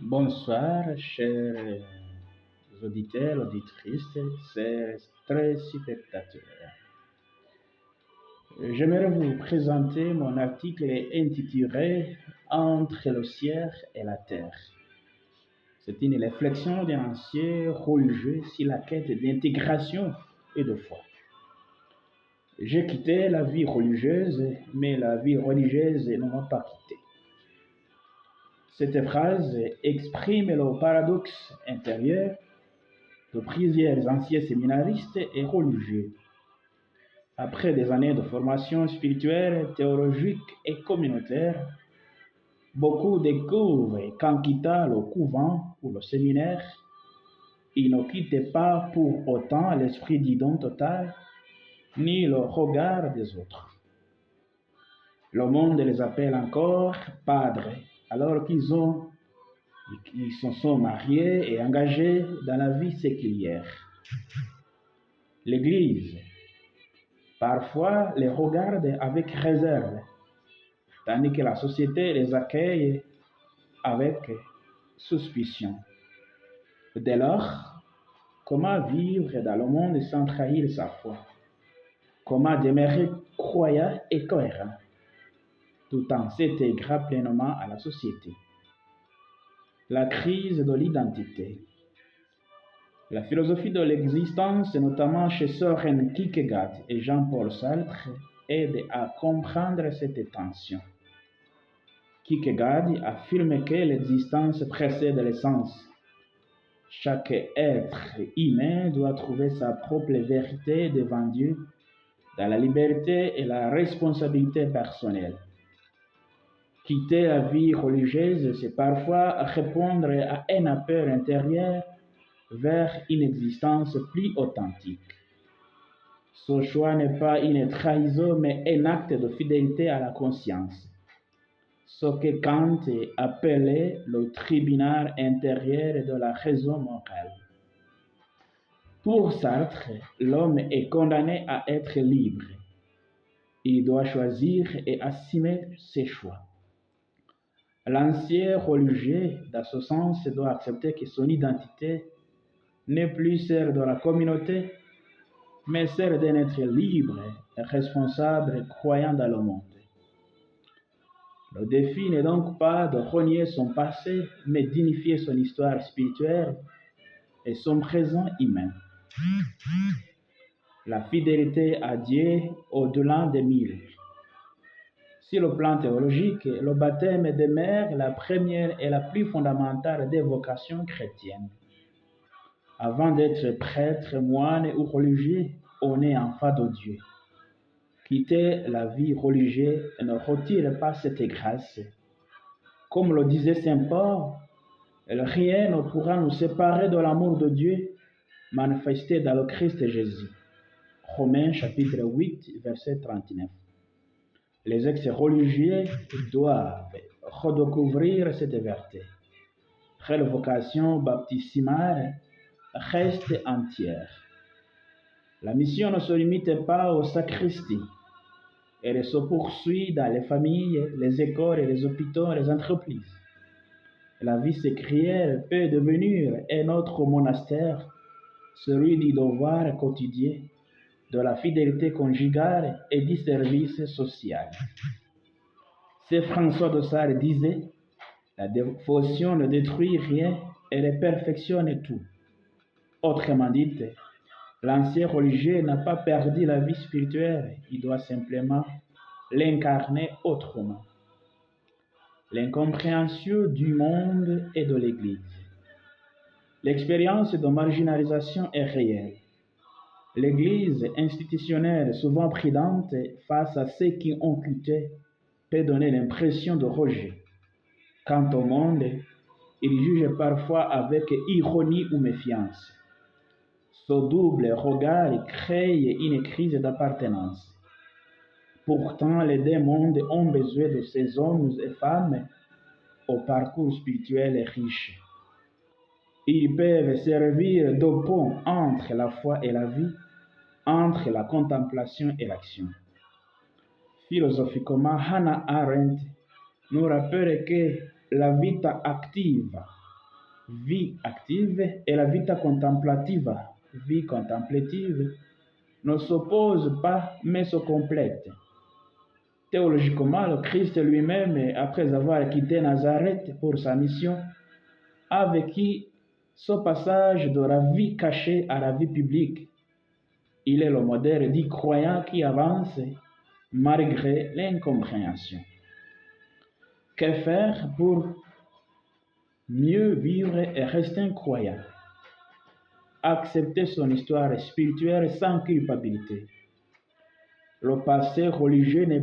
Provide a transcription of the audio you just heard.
Bonsoir, chers auditeurs, auditrices, chers téléspectateurs. J'aimerais vous présenter mon article intitulé Entre le ciel et la terre. C'est une réflexion d'un ancien religieux sur la quête d'intégration et de foi. J'ai quitté la vie religieuse, mais la vie religieuse ne m'a pas quitté. Cette phrase exprime le paradoxe intérieur de plusieurs anciens séminaristes et religieux. Après des années de formation spirituelle, théologique et communautaire, beaucoup découvrent qu'en quittant le couvent ou le séminaire, ils ne quittent pas pour autant l'esprit du don total, ni le regard des autres. Le monde les appelle encore padres, alors qu'ils se sont mariés et engagés dans la vie séculière. L'Église, parfois, les regarde avec réserve, tandis que la société les accueille avec suspicion. Dès lors, comment vivre dans le monde sans trahir sa foi? Comment demeurer croyant et cohérent, tout en s'intégrant pleinement à la société? La crise de l'identité. La philosophie de l'existence, notamment chez Søren Kierkegaard et Jean-Paul Sartre, aide à comprendre cette tension. Kierkegaard affirme que l'existence précède l'essence. Chaque être humain doit trouver sa propre vérité devant Dieu dans la liberté et la responsabilité personnelle. Quitter la vie religieuse, c'est parfois répondre à un appel intérieur vers une existence plus authentique. Ce choix n'est pas une trahison, mais un acte de fidélité à la conscience. Ce que Kant appelait le tribunal intérieur de la raison morale. Pour Sartre, l'homme est condamné à être libre. Il doit choisir et assumer ses choix. L'ancien religieux, dans ce sens, doit accepter que son identité n'est plus celle de la communauté, mais celle d'un être libre, responsable, croyant dans le monde. Le défi n'est donc pas de renier son passé, mais d'unifier son histoire spirituelle et son présent humain. La fidélité à Dieu au-delà des mille. Sur le plan théologique, le baptême demeure la première et la plus fondamentale des vocations chrétiennes. Avant d'être prêtre, moine ou religieux, on est enfant de Dieu. Quitter la vie religieuse ne retire pas cette grâce. Comme le disait saint Paul, rien ne pourra nous séparer de l'amour de Dieu manifesté dans le Christ Jésus. Romains chapitre 8, verset 39. Les ex-religieux doivent redécouvrir cette vérité. La vocation baptismale reste entière. La mission ne se limite pas aux sacristies. Elle se poursuit dans les familles, les écoles, les hôpitaux, les entreprises. La vie séculière peut devenir un autre monastère, celui du devoir quotidien, de la fidélité conjugale et du service social. Saint François de Sales disait, la dévotion ne détruit rien, elle perfectionne tout. Autrement dit, l'ancien religieux n'a pas perdu la vie spirituelle, il doit simplement l'incarner autrement. L'incompréhension du monde et de l'Église. L'expérience de marginalisation est réelle. L'Église institutionnelle, souvent prudente face à ceux qui ont quitté, peut donner l'impression de rejet. Quant au monde, il juge parfois avec ironie ou méfiance. Ce double regard crée une crise d'appartenance. Pourtant, les deux mondes ont besoin de ces hommes et femmes au parcours spirituel riche. Ils peuvent servir de pont entre la foi et la vie, entre la contemplation et l'action. Philosophiquement, Hannah Arendt nous rappelle que la vita active vie active et la vita contemplativa, vie contemplative, ne s'opposent pas mais se complètent. Théologiquement, le Christ lui-même, après avoir quitté Nazareth pour sa mission, a vécu ce passage de la vie cachée à la vie publique. Il est le modèle du croyant qui avance malgré l'incompréhension. Que faire pour mieux vivre et rester un croyant? Accepter son histoire spirituelle sans culpabilité. Le passé religieux n'est